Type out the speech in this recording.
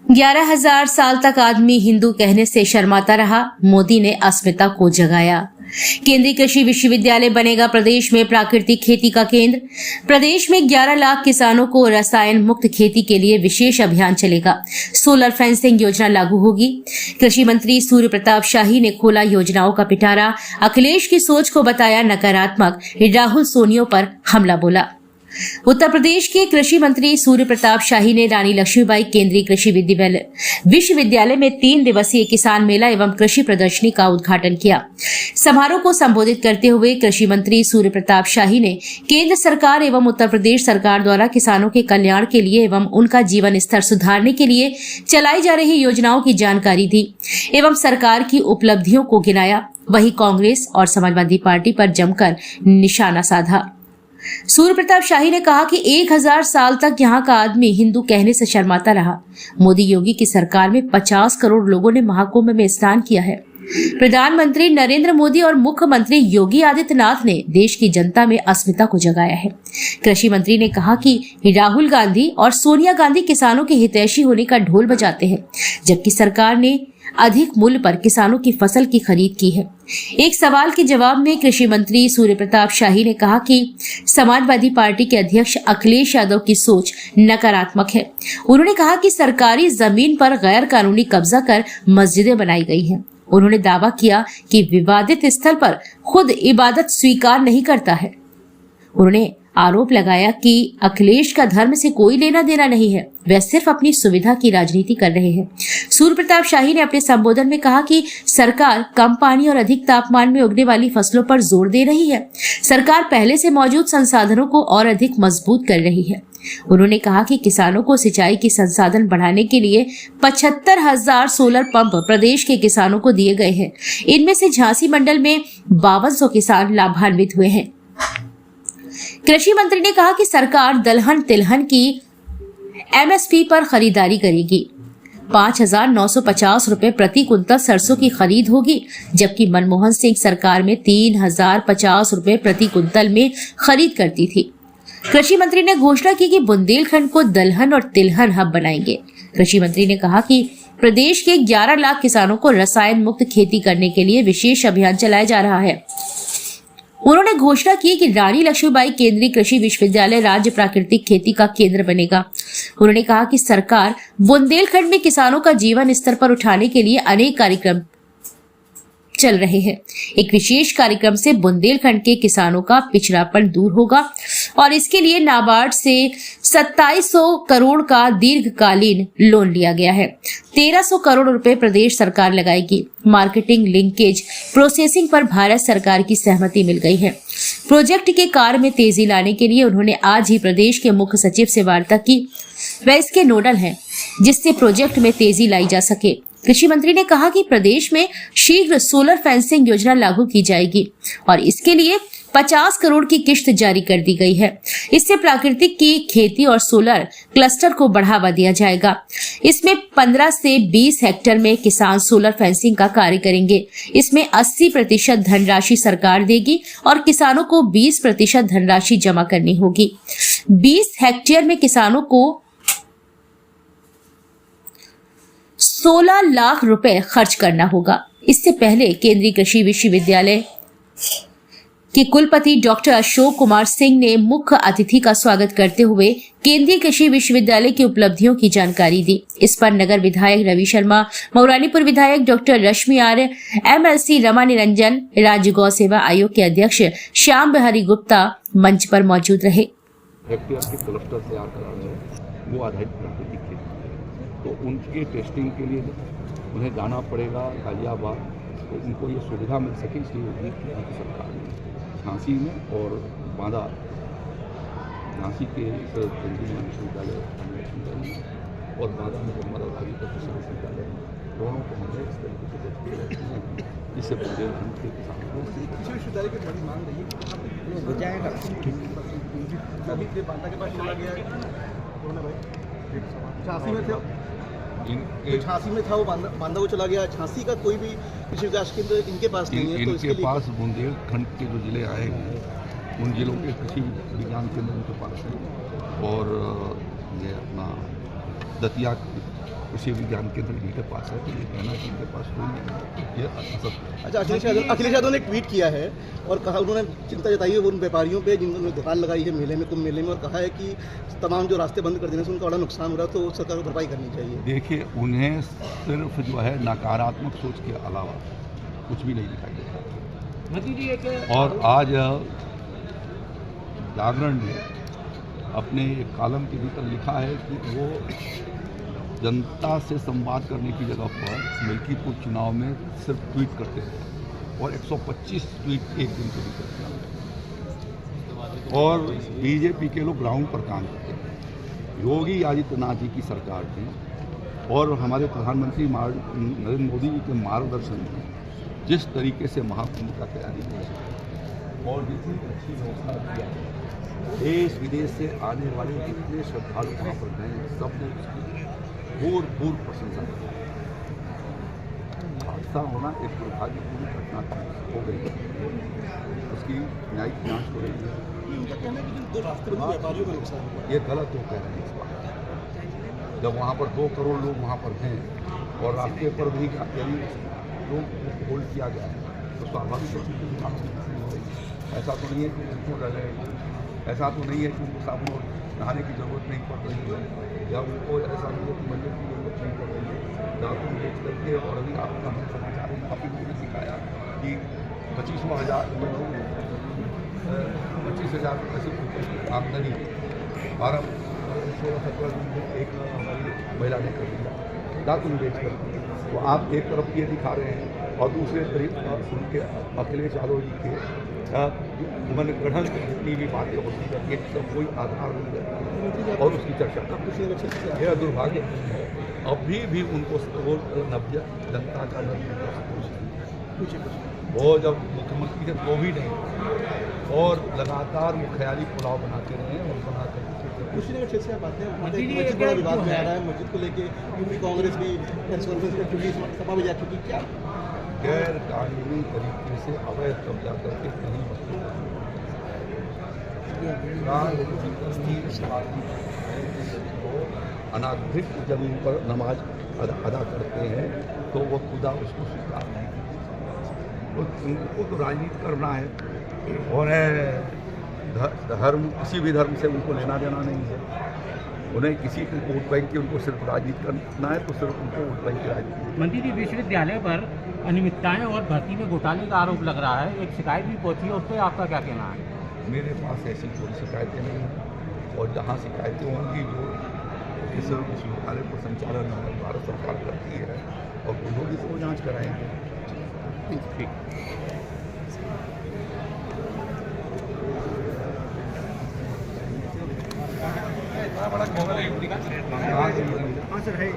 11,000 साल तक आदमी हिंदू कहने से शर्माता रहा, मोदी ने अस्मिता को जगाया। केंद्रीय कृषि विश्वविद्यालय बनेगा प्रदेश में प्राकृतिक खेती का केंद्र। प्रदेश में 11 लाख किसानों को रसायन मुक्त खेती के लिए विशेष अभियान चलेगा। सोलर फेंसिंग योजना लागू होगी। कृषि मंत्री सूर्य प्रताप शाही ने खोला योजनाओं का पिटारा। अखिलेश की सोच को बताया नकारात्मक, राहुल सोनियों पर हमला बोला। उत्तर प्रदेश के कृषि मंत्री सूर्य प्रताप शाही ने रानी लक्ष्मीबाई केंद्रीय कृषि विश्वविद्यालय में 3 दिवसीय किसान मेला एवं कृषि प्रदर्शनी का उद्घाटन किया। समारोह को संबोधित करते हुए कृषि मंत्री सूर्य प्रताप शाही ने केंद्र सरकार एवं उत्तर प्रदेश सरकार द्वारा किसानों के कल्याण के लिए एवं उनका जीवन स्तर सुधारने के लिए चलाई जा रही योजनाओं की जानकारी दी एवं सरकार की उपलब्धियों को गिनाया। वहीं कांग्रेस और समाजवादी पार्टी पर जमकर निशाना साधा। सूर्य प्रताप शाही ने कहा कि 1000 साल तक यहाँ का आदमी हिंदू कहने से शर्माता रहा। मोदी योगी की सरकार में 50 करोड़ लोगों ने महाकुंभ में स्नान किया है। प्रधानमंत्री नरेंद्र मोदी और मुख्यमंत्री योगी आदित्यनाथ ने देश की जनता में अस्मिता को जगाया है। कृषि मंत्री ने कहा कि राहुल गांधी और सोनिया गांधी किसानों के हितैषी होने का ढोल बजाते हैं, जबकि सरकार ने अधिक मूल्य पर किसानों की फसल की खरीद की है। एक सवाल के जवाब में कृषि मंत्री सूर्य प्रताप शाही ने कहा कि समाजवादी पार्टी के अध्यक्ष अखिलेश यादव की सोच नकारात्मक है। उन्होंने कहा कि सरकारी जमीन पर गैर कानूनी कब्जा कर मस्जिदें बनाई गई हैं। उन्होंने दावा किया कि विवादित स्थल पर खुद इबादत स्वीकार नहीं करता है। उन्होंने आरोप लगाया कि अखिलेश का धर्म से कोई लेना देना नहीं है, वे सिर्फ अपनी सुविधा की राजनीति कर रहे हैं। सूर्य प्रताप शाही ने अपने संबोधन में कहा कि सरकार कम पानी और अधिक तापमान में उगने वाली फसलों पर जोर दे रही है। सरकार पहले से मौजूद संसाधनों को और अधिक मजबूत कर रही है। उन्होंने कहा कि किसानों को सिंचाई की संसाधन बढ़ाने के लिए 75,000 सोलर पंप प्रदेश के किसानों को दिए गए हैं। इनमें से झांसी मंडल में 5200 किसान लाभान्वित हुए हैं। कृषि मंत्री ने कहा कि सरकार दलहन तिलहन की एमएसपी पर खरीदारी करेगी। 5,950 रुपए प्रति कुंतल सरसों की खरीद होगी, जबकि मनमोहन सिंह सरकार में 3,050 रुपए प्रति कुंतल में खरीद करती थी। कृषि मंत्री ने घोषणा की कि बुंदेलखंड को दलहन और तिलहन हब बनाएंगे। कृषि मंत्री ने कहा कि प्रदेश के 11 लाख किसानों को रसायन मुक्त खेती करने के लिए विशेष अभियान चलाया जा रहा है। उन्होंने घोषणा की कि रानी लक्ष्मीबाई केंद्रीय कृषि विश्वविद्यालय राज्य प्राकृतिक खेती का केंद्र बनेगा। उन्होंने कहा कि सरकार बुंदेलखंड में किसानों का जीवन स्तर पर उठाने के लिए अनेक कार्यक्रम चल रहे हैं। एक विशेष कार्यक्रम से बुंदेलखंड के किसानों का पिछड़ापन दूर होगा और इसके लिए नाबार्ड से 2700 करोड़ का दीर्घकालीन लोन लिया गया है। 1300 करोड़ रुपए प्रदेश सरकार लगाएगी। मार्केटिंग लिंकेज प्रोसेसिंग पर भारत सरकार की सहमति मिल गई है। प्रोजेक्ट के कार्य में तेजी लाने के लिए उन्होंने आज ही प्रदेश के मुख्य सचिव से वार्ता की। वे इसके नोडल हैं, जिससे प्रोजेक्ट में तेजी लाई जा सके। कृषि मंत्री ने कहा कि प्रदेश में शीघ्र सोलर फेंसिंग योजना लागू की जाएगी और इसके लिए 50 करोड़ की किश्त जारी कर दी गई है। इससे प्राकृतिक की खेती और सोलर क्लस्टर को बढ़ावा दिया जाएगा। इसमें 15 से 20 हेक्टेयर में किसान सोलर फेंसिंग का कार्य करेंगे। इसमें 80% धनराशि सरकार देगी और किसानों को 20% धनराशि जमा करनी होगी। 20 हेक्टेयर में किसानों को 16 लाख रुपए खर्च करना होगा। इससे पहले केंद्रीय कृषि विश्वविद्यालय के कुलपति डॉक्टर अशोक कुमार सिंह ने मुख्य अतिथि का स्वागत करते हुए केंद्रीय कृषि विश्वविद्यालय की उपलब्धियों की जानकारी दी। इस पर नगर विधायक रवि शर्मा, मौरानीपुर विधायक डॉक्टर रश्मि आर्य, एमएलसी रमा निरंजन, राज्य गौ सेवा आयोग के अध्यक्ष श्याम बिहारी गुप्ता मंच पर मौजूद रहे। तो उनके टेस्टिंग के लिए उन्हें जाना पड़ेगा गाजियाबाद, तो उनको ये सुविधा मिल सके, इसलिए उम्मीद की सरकार ने झांसी में और बांदा, झांसी के केंद्रीय विश्वविद्यालय और बांदा में मोहम्मद अली का कृषि विश्वविद्यालय, दोनों को हमने इस तरीके से जिससे बुंदेलखंड के किसानों को कृषि विश्वविद्यालय की बड़ी मांग रही है हो जाएगा। अभी बांदा के पास चला गया झांसी में थे, झांसी में था, वो बांदा को चला गया। झांसी का कोई भी कृषि विकास केंद्र इनके पास नहीं है। इनके तो पास बुंदेलखंड के जो जिले आए हैं उन जिलों के कृषि विज्ञान केंद्र उनके पास है और ये अपना दतिया कृषि विज्ञान केंद्र इन्हीं के पास है, तो ये कहना कि इनके पास कोई नहीं है, ये असत है। अच्छा, अखिलेश यादव ने एक ट्वीट किया है और कहा, उन्होंने चिंता जताई है उन व्यापारियों पे जिन्होंने दुकान लगाई है मेले में, कुंभ मेले में, और कहा है कि तमाम जो रास्ते बंद कर देने से उनका बड़ा नुकसान हो रहा है, तो सरकार को भरपाई करनी चाहिए। देखिए, उन्हें सिर्फ जो है नकारात्मक सोच के अलावा कुछ भी नहीं दिखाई देता। और आज जागरण ने अपने एक कॉलम के भीतर लिखा है कि वो जनता से संवाद करने की जगह पर मिल्कीपुर चुनाव में सिर्फ ट्वीट करते हैं और 125 ट्वीट एक दिन के भीतर किया और बीजेपी के लोग ग्राउंड पर काम करते हैं। योगी आदित्यनाथ जी की सरकार ने और हमारे प्रधानमंत्री नरेंद्र मोदी जी के मार्गदर्शन में जिस तरीके से महाकुंभ का तैयारी की और जितनी अच्छी व्यवस्था किया, देश विदेश से आने वाले जितने श्रद्धालु वहाँ पर गए, सबने उसकी भूर प्रशंसा की। हादसा होना एक दुर्भाग्यपूर्ण घटना हो गई है, उसकी न्यायिक जांच हो रही है। उनका कहना है कि जिन 2 रास्ते बने व्यापारियों का नुकसान हुआ। ये गलत हो कह रहे हैं इस बात। जब वहाँ पर 2 करोड़ लोग वहाँ पर हैं और रास्ते पर भी यदि लोग होल्ड किया गया है तो स्वाभाविक है कि ऐसा तो नहीं है कि उनको रहे, ऐसा तो नहीं है कि उनको साबुन और नहाने की ज़रूरत नहीं पड़ रही है, या उनको ऐसा नहीं है कि मंदिर की ज़रूरत नहीं पड़ रही है। दातुन बेच करके, और अभी आपका हम समाचार में काफ़ी लोगों ने सिखाया कि 25,000 रुपये से ऊपर की आमदनी 16-17 दिन में एक हमारी महिला ने कर दिया दातुन बेच कर। तो आप एक तरफ ये दिखा रहे हैं और दूसरे तरफ उनके अखिलेश यादव जी के मनगढ़ंत जितनी भी बातें होती है, ये सब कोई आधार नहीं है और उसकी चर्चा यह दुर्भाग्य है। अभी भी उनको नब्य जनता का वो जब मुख्यमंत्री थे वो भी नहीं, और लगातार वो ख्याली पुलाव बनाते रहे और बनाते रहे। कुशीनगर क्षेत्र से आप बात है, मस्जिद बड़ा विवाद में आ रहा है, मस्जिद को लेके यूपी कांग्रेस भी प्रेस कॉन्फ्रेंस में चुनी, सभा में जा चुकी। क्या गैर कानूनी तरीके से अवैध कब्जा करके कहीं अनाधिकृत जमीन पर नमाज अदा करते हैं तो वह खुदा उसको स्वीकार नहीं करते। उनको तो राजनीति करना है और धर्म, किसी भी धर्म से उनको लेना देना नहीं है। उन्हें किसी के वोट बैंक की उनको सिर्फ राजनीति करना है तो सिर्फ उनको वोट बैंक की राजनीति। मंत्री जी, विश्वविद्यालय पर अनियमितताएं और भर्ती में घोटाले का आरोप लग रहा है, एक शिकायत भी पहुंची है, उस पर आपका क्या कहना है? मेरे पास ऐसी कोई शिकायतें नहीं हैं, और जहाँ शिकायतें होंगी जो इस विश्वविद्यालय को संचालन भारत सरकार करती है और कोई होगी तो वो जाँच कराएंगे। ठीक। हाँ सर है।